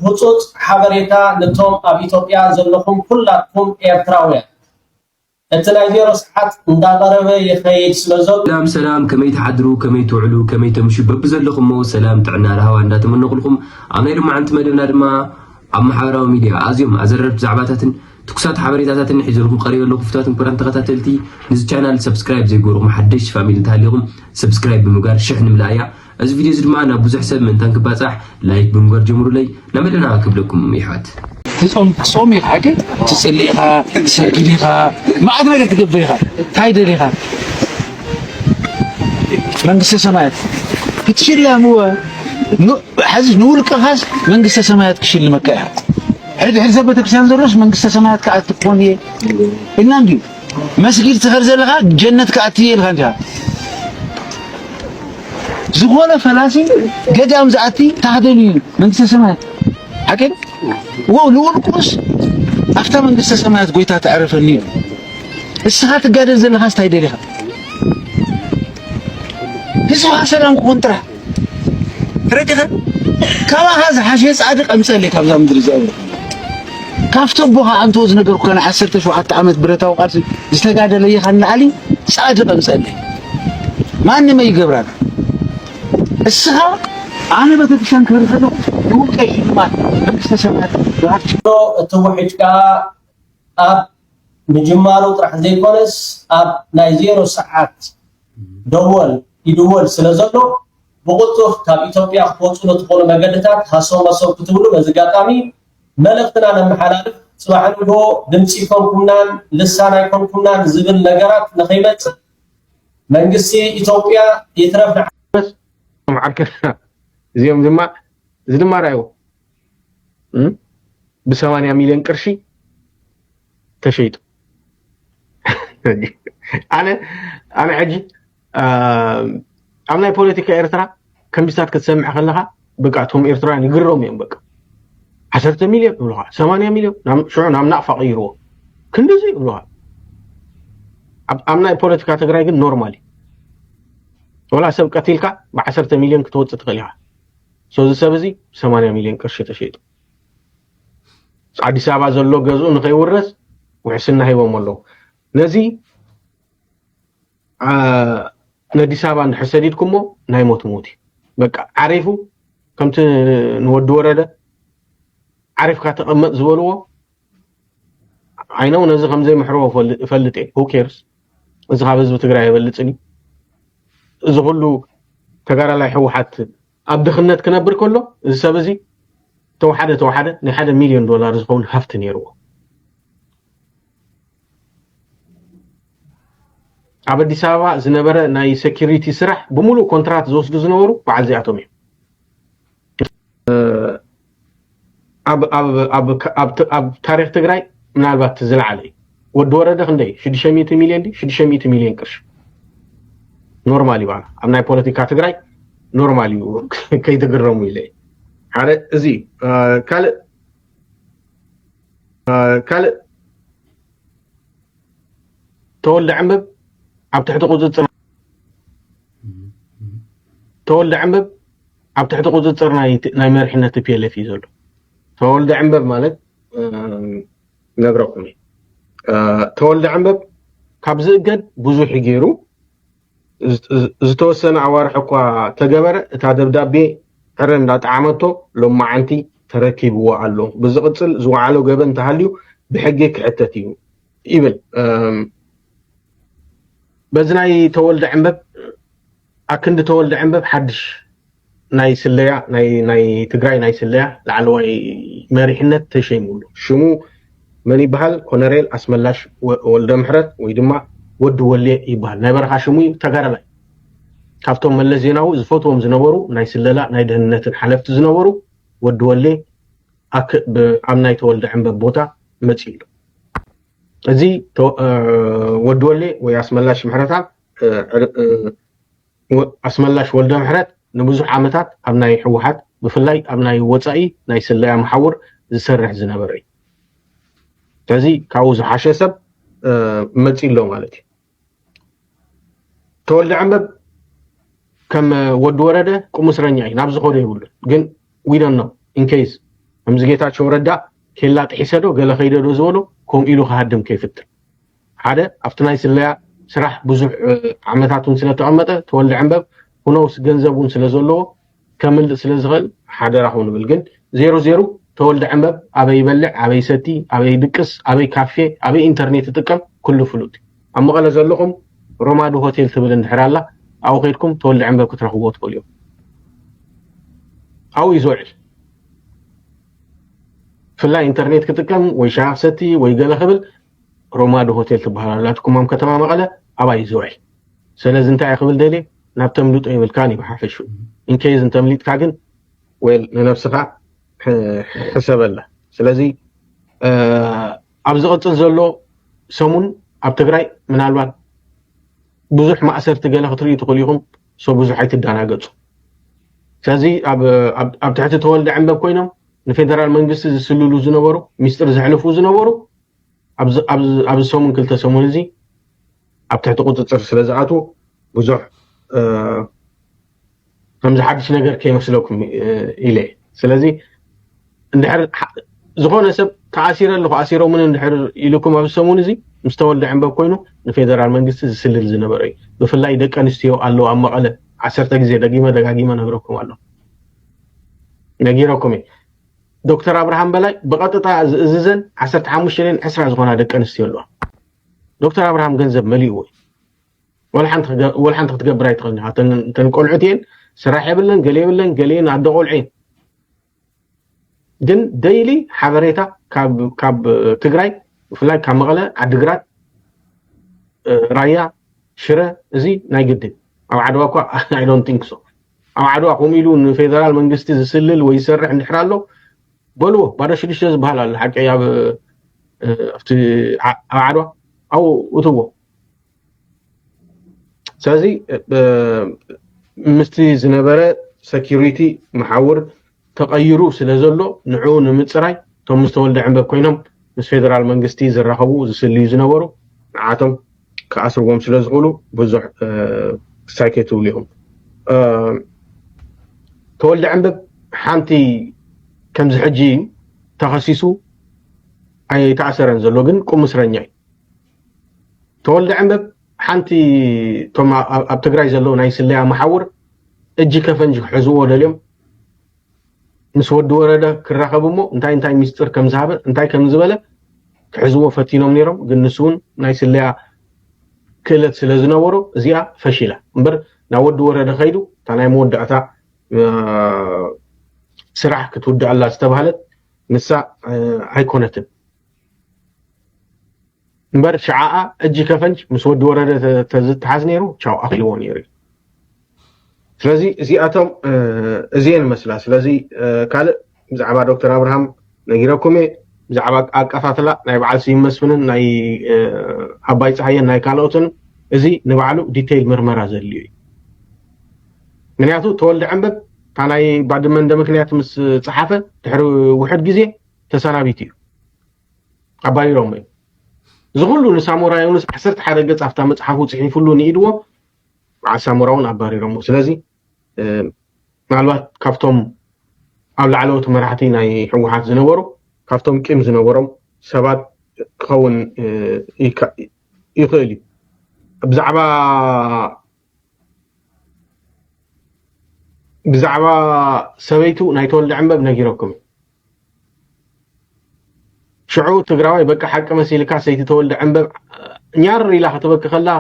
هوتوت حبريتا نتوم اب إثيوبيا زلكم كلكم إيرتراويان التناجير ساعات ندابربه يخيد سلام سلام كمي تحضروا كمي تعلو كمي تمشوا ببزلكم مو سلام تعنا لها انداتمنقو لكم انا لما انت مدبنا دما اب محاوراو ميديا ازيوم ازرب زعباتاتن تكسات حبريتاتن حيزلكم قريب لكم فتاتن كوران تغتاتلتي نز channel سبسكرايب زي غورو محدش فاميلي تهاليكم سبسكرايب بمغار شحن ملايا از فيديو زدما انا بزح سب من تانك باصح لايك بمغار جمرو لي نمدنا اكبلكم ميحات تصومي حاجة تسليها تسجليها ما عاد ما تقبليها تايدليها منقصة سماعات كتشيلها مو حزج نقول كهاس منقصة سماعات كشيل مكاها حد زبتك كسان درس منقصة سماعات قاعد تكوني إن عندي مسجد تخرج لها جنة كاتية لها زغولة فلاسي قدام زعتي تهدني منقصة سماعات حكين ولول كوس أفتح من قصة سماعات قويتها تعرفني الساعات قاعدة زي الناس تايدلها هسوا سلام كونترا رجعت كما هذا حاجة صادق أمثال لك هذا مدري زاوية كافتبوها أنتوا زنقر كنا حسرت شو حتى عملت بريتا وقارس استقعد لي خلنا علي صادق أمثال لي ما أني ما يقبرنا الساعة أنا بتكشان كرهنا يقول كيف ما سمعت توحيد كا أب مجمّارو طرح زي كونس أب نايجيرو ساعات يدول سلازلو بقولته كاب إثيوبيا خوتو نتقول مجدتات حسوا مسوا كتبوا مزجاتامي ملكتنا نمحلالف سواء هو دمسيكم كنان لسانايكم كنان زبل نجارات نخيبت منجسي إثيوبيا يترفع بس معك زيهم زما رايو ب8 مليون قرشي تشيط انا عجي امنا بوليتيكا ايرترا كم بيسات كتسمع خلها بقعتهم ايرتران يقرهم يوم بقى 10 مليون بلوها 8 مليون نعم شو نعم نافق يرو كندزي بلوها امنا بوليتيكا تግራይ ግን ኖርማሊ ولا سب قتيلك ب 10 مليون كتوص تخليها سوز سبزي 8 مليون قرش تشيط አዲስ አበባ ዘሎ ገዙ ንኸይወረስ ወሕስና ሂቦም ኣሎ ነዚ ነዲስ አበባ ንሕሰዲድኩሞ ናይ ሞት በቃ ዓሪፉ ከምቲ ንወዲ ወረደ ዓሪፍካ ተቀመጥ ዝበልዎ አይነው ነዚ ከምዘይ ምሕረዎ ፈልጤ who cares እዚ ካብ ህዝቢ ትግራይ ይበልጽኒ እዚ ሁሉ ተጋራላይ ሕወሓት ኣብ ድኽነት ክነብር ከሎ እዚ ሰብ እዚ توحده ናይ $1 ሚሊዮን ዝኸውን ሃፍቲ ነይርዎ ኣብ አዲስ አበባ ዝነበረ ናይ ሴኩሪቲ ስራሕ ብሙሉ ኮንትራት ዝወስዱ ዝነበሩ በዓል ዚኣቶም እዮም ኣብ ታሪኽ ትግራይ ምናልባት ዝለዓለ ወዲ ወረደ ክንደይ 600 ሚሊዮን 600 ሚሊዮን ቅርሽ ኖርማሊ ባላ ኣብ ናይ ፖለቲካ ትግራይ ኖርማሊ ከይተገረሙ ኢለ على زي كال تولى عمب عم تحت قوزة تولى عمب عم تحت قوزة ناي مرحنا تبيله في زول تولى عمب مالك نقرأكم تولى عمب كابز قد بزوح يجيرو زتوسن عوارحكوا تجبر تعذب دابي حرن لا تعامته لما عنتي تركبوا على بزقصل زوعلو جبن تهليو بحقك عتتيو يبل بزناي تولد عنبب اكند تولد عنبب حدش ناي سليا ناي تግራይ ناي سليا لعلواي مريحነት تشيمولو شمو من يبحال كونريل اسملاش ولد محرت ወይ ድማ ወድ ወሌ ይባል ናይ በረኻ ሽሙ ተጋራላይ ካብቶም መለስ ዜናዊ ዝፈትዎም ዝነበሩ ናይ ስለላ ናይ ደህንነትን ሓለፍቲ ዝነበሩ ወዲ ወሌ ኣብ ናይ ተወልደ ዕንበብ ቦታ መጽኢሉ እዚ ወዲ ወሌ ወይ አስመላሽ ምሕረታ አስመላሽ ወልደ ምሕረት ንብዙሕ ዓመታት ኣብ ናይ ሕወሓት ብፍላይ ኣብ ናይ ወጻኢ ናይ ስለያ መሓውር ዝሰርሕ ዝነበረ እዩ ስለዚ ካብኡ ዝሓሸ ሰብ መጽኢሎ ማለት እዩ ተወልደ ዕንበብ كم ود ورده قم مسرنيا نابز خوده يقول لكن we don't know in case همزجيتاቸው ረዳ ኬላ ጥሒሰዶ ገለ ኸይደዶ ዝበሎ ከም ኢሉ ከሃድም ከይፍትር ሓደ አፍትናይ ስለያ ስራሕ ብዙሕ ዓመታቱን ስለተቀመጠ ተወልደ ዕንበብ ሁኖስ ገንዘቡን ስለዘለዎ ከምል ስለዝኽእል ሓደራ ኹን ብል ግን 00 ተወልደ ዕንበብ አበይ ይበልዕ አበይ ሰቲ አበይ ድቅስ አበይ ካፌ አበይ ኢንተርኔት ተጠቀም ኩሉ ፍሉጥ ኣብ መቐለ ዘለኹም ሮማዶ ሆቴል ትብል እንድሕራላ አው ኸይድኩም ተወልደ ዕንበብ ክትረኽብዎ ትኽእሉ እዮም አው ይዞዕል ፍላይ ኢንተርኔት ክትጥቀም ወይ ሻህ ሰቲ ወይ ገለ ክብል ሮማዶ ሆቴል ትበሃላላትኩም ኣብ ከተማ መቐለ አባይ ይዞዕል ስለዚ እንታይ ክብል ደሊ ናብ ተምልጦ ይብልካን ይብሓፈሹ ኢንኬዝ እንተምሊጥካ ግን ወል ንነፍስኻ حسب ስለዚ ኣብ ዝቕፅል ዘሎ ሰሙን ኣብ ትግራይ ምናልባት ብዙሕ ማእሰርቲ ገለ ክትሪኡ ትኽእሉ ኢኹም ሰው ብዙሕ ኣይትደናገፁ ስለዚ ኣብ ትሕቲ ተወልደ ዕንበብ ኮይኖም ንፌደራል መንግስቲ ዝስልሉ ዝነበሩ ሚስጥር ዝሕልፉ ዝነበሩ ኣብ ሰሙን ክልተ ሰሙን እዚ ኣብ ትሕቲ ቁፅፅር ስለ ዝኣትዉ ብዙሕ ከምዚ ሓድሽ ነገር ከይመስለኩም ኢለ ስለዚ እንድሕር ዝኾነ ሰብ ተኣሲረ ኣለኹ ኣሲሮ ምን እንድሕር ኢልኩም ኣብ ሰሙን እዚ ምስ ተወልደ ዕንበብ ኮይኑ ንፌደራል መንግስቲ ዝስልል ዝነበረ እዩ ብፍላይ ደቂ ኣንስትዮ ኣለዉ ኣብ መቐለ 10 ግዜ ደጋጊመ ነግረኩም ኣለኹ ነጊረኩም ዶክተር አብርሃም በላይ በቀጥታ ዝእዝዘን 15 ለን 20 ዝኾና ደቂ ኣንስትዮ ኣለዋ ዶክተር አብርሃም ገንዘብ መሊኡ ወልሓንቲ ክትገብር ኣይትኽእልኒ ተንቆልዑትየን ስራሕ የብለን ገለ የብለን ገሌን ኣደቆልዐን ግን ዴይሊ ሓበሬታ ካብ ትግራይ ብፍላይ ካብ መቐለ ዓዲግራት ራያ ሽረ እዚ ናይ ግድን ኣብ ዓድዋ እኳ አይ ዶንት ቲንክ ሶ ኣብ ዓድዋ ከምኡ ኢሉ ንፌደራል መንግስቲ ዝስልል ወይ ይሰርሕ እንድሕር ኣሎ በልዎ ባዶ ሽዱሽተ ዝበሃል ኣሎ ሓቂ ኣብ ዓድዋ ኣው እትዎ ስለዚ ምስቲ ዝነበረ ሴኩሪቲ መሓውር ተቀይሩ ስለዘሎ ንዑ ንምፅራይ ቶም ምስተወልደ ዕንበብ ኮይኖም ምስ ፌደራል መንግስቲ ዝራኸቡ ዝስልዩ ዝነበሩ ንዓቶም ከኣስርዎም ስለዝኽእሉ ብዙሕ ሳይኬትብሉ ኢኹም ተወልደ ዕንበብ ሓንቲ ከምዚ ሕጂ ተኸሲሱ ኣይተኣሰረን ዘሎ ግን ቁም እስረኛ እዩ ተወልደ ዕንበብ ሓንቲ ቶም ኣብ ትግራይ ዘለዉ ናይ ስለያ መሓውር እጂ ከፈንጂ ክሕዝዎ ደልዮም ምስ ወዲ ወረደ ክራኸብ እሞ እንታይ ሚስጥር ከም ዝሃበ እንታይ ከም ዝበለ ክሕዝዎ ፈቲኖም ነይሮም ግን ንሱን ናይ ስለያ ክእለት ስለ ዝነበሩ እዚኣ ፈሺላ እምበር ናብ ወዲ ወረደ ኸይዱ እታ ናይ መወዳእታ ስራሕ ክትውዳእላ ዝተባሃለት ንሳ ኣይኮነትን እምበር ሸዓኣ እጂ ከፈንጅ ምስ ወዲ ወረደ ተዝተሓዝ ነይሩ ቻው ኣኽሊዎ ነይሩ ስለዚ እዚኣቶም እዚአን መስላ ስለዚ ካልእ ብዛዕባ ዶክተር አብርሃም ነጊረኩም ብዛዕባ ኣቀፋፍላ ናይ በዓል ስዩም መስፍንን ናይ ኣባይ ፀሃየን ናይ ካልኦትን እዚ ንባዕሉ ዲቴይል ምርመራ ዘድልዩ እዩ ምክንያቱ ተወልደ ዕንበብ እታ ናይ ባድመንደ ምክንያት ምስ ፀሓፈ ድሕሪ ውሕድ ግዜ ተሰናቢት እዩ ኣባሪሮም እዩ ዝኩሉ ንሳሙራ ዮኑስ 11 ገጽ ኣፍታ መፅሓፉ ፅሒፉሉ ንኢድዎ በዓል ሳሙራ እውን ኣባሪሮም ስለዚ ምናልባት ካብቶም ኣብ ላዕለዎት መራሕቲ ናይ ሕወሓት ዝነበሩ ካብቶም ቂም ዝነበሮም ሰባት ክኸውን ይኽእል እዩ ብዛዕባ ሰበይቱ ናይ ተወልደ ዕንበብ ነጊረኩም ሽዑ ትግራዋይ በቃ ሓቂ መሲልካ ሰይቲ ተወልደ ዕንበብ ኛር ኢላ ክትበክ ከላ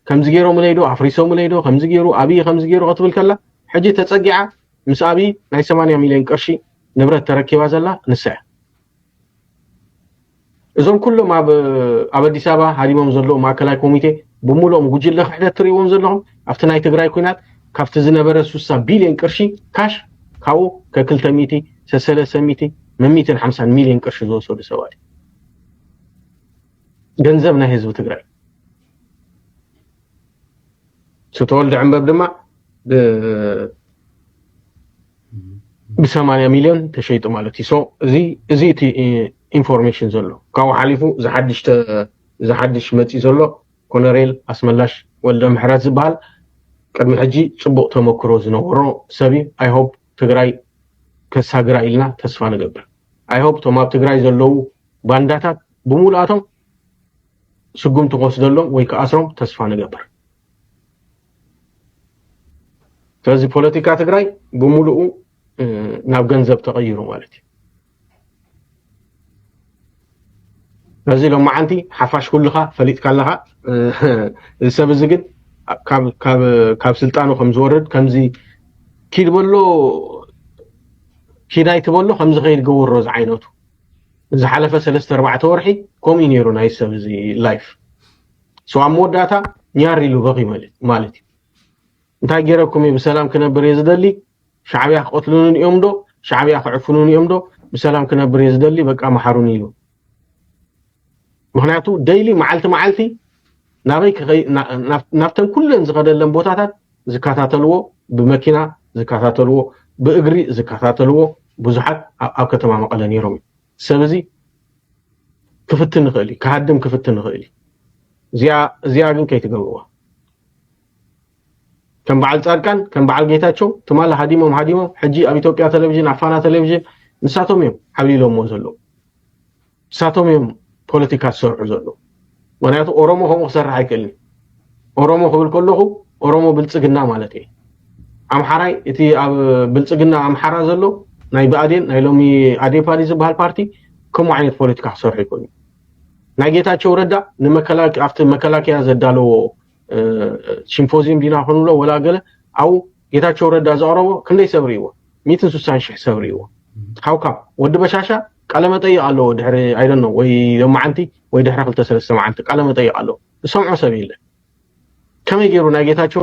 ከምዚ ገይሮም ለይዶ ኣፍሪሶም ለይዶ ከምዚ ገይሩ ኣብይ ከምዚ ገይሩ ክትብል ከላ ሕጂ ተፀጊዓ ምስ ኣብይ ናይ 80 ሚልዮን ቅርሺ ንብረት ተረኪባ ዘላ ንሳ እዞም ኩሎም ኣብ ኣዲስ ኣበባ ሃዲሞም ዘለዉ ማእከላይ ኮሚቴ ብምሉኦም ጉጅለ ክሕደት ትሪእዎም ዘለኹም ኣብቲ ናይ ትግራይ ኩናት ካብቲ ዝነበረ 60 ቢልዮን ቅርሺ ካሽ ካብኡ ከ200 300 150 ሚልዮን ቅርሺ ዝወሰዱ ሰባት ገንዘብ ናይ ህዝቢ ትግራይ ተወልደ ዕንበብ ድማ ب8 ሚልዮን ተሸይጡ ማለት እዩ እዚ እቲ ኢንፎርሜሽን ዘሎ ካብኡ ሓሊፉ ዝሓድሽ መፂ ዘሎ ኮሎኔል ኣስመላሽ ወልደ ምሕረት ዝበሃል ቅድሚ ሕጂ ፅቡቕ ተመክሮ ዝነበሮ ሰብ ኣይ ሆፕ ትግራይ ከሳግራ ኢልና ተስፋ ንገብር I hope to map ትግራይ ዘለው ባንዳታት ብሙላቶም ስጉም ተወስደሎም ወይ ከአስሮም ተስፋ ንገበር ስለዚህ ፖለቲካ ትግራይ ብሙሉኡ ናብ ገንዘብ ተቀይሩ ማለት እዩ ስለዚህ ለማዓንቲ ሓፋሽ ኩልኻ ፈሊጥካ ኣለኻ ሰብ ዝግድ ካብ ስልጣኑ ከም ዝወርድ ከምዚ ኪድበሎ ኪዳይ ትበሎ ከምዚ ኸይድ ገወሮ ዝዓይነቱ ዝሓለፈ 3-4 ወርሒ ኮሚ ነይሩ ናይ ሰብ እዚ ላይፍ ሰው አሞዳታ ኛሪሉ በቂ ማለት እንታይ ገረኩም በሰላም ከነብር የዝደሊ ሻዕቢያ ቆትሉን ይምዶ ሻዕቢያ ከዕፉኑን ይምዶ በሰላም ከነብር የዝደሊ በቃ መሐሩን ይሉ ምክንያቱ ዴይሊ መዓልቲ ናበይ ናፍተን ኩለን ዝኸደለን ቦታታት ዝካታተልዎ ብመኪና ዝካታተልዎ ብእግሪ ዝካታተልዎ ብዙሓት ኣብ ከተማ መቀለ ነይሮም ሰብዚ ክፍትን ንኽእል ካሃድም ክፍትን ንኽእል እዚኣ ግን ከይትገብርዋ ከም በዓል ጻድቃን ከም በዓል ጌታቸው ትማላ ሃዲሞም ሕጂ ኣብ ኢትዮጵያ ቴሌቪዥን ኣፋና ቴሌቪዥን ንሳቶም እዮም ሓብሊሎም ዘሎ ንሳቶም እዮም ፖለቲካ ዝሰርሑ ዘሎ ምክንያቱ ኦሮሞ ከምኡ ክሰርሕ ኣይክእልን ኦሮሞ ክብል ከለኹ ኦሮሞ ብልፅግና ማለት እዩ ኣምሓራይ እቲ ኣብ ብልፅግና ኣምሓራ ዘሎ ናይ ብኣዴን ናይ ሎሚ ኣዴፓዲ ዝበሃል ፓርቲ ከምኡ ዓይነት ፖለቲካ ክሰርሑ ይክእሉ ናይ ጌታቸው ረዳ ንመከላከያ ኣብቲ መከላከያ ዘዳለዎ ሲምፖዚየም ዲና ኾኑሎ ወላ ገለ ኣው ጌታቸው ረዳ ዘቕረቦ ክንደይ ሰብሪዎ 160,000 ሰብሪዎ ሓውካ ወዲ በሻሻ ቃለ መጠይቅ ኣለዎ ድሕሪ አይ ዶንት ኖ ወይ ለማዓንቲ ወይ ድሕሪ 2-3 መዓልቲ ቃለ መጠይቅ ኣለዎ ሰምዖ ሰብ የለ ከመይ ገይሩ ናይ ጌታቸው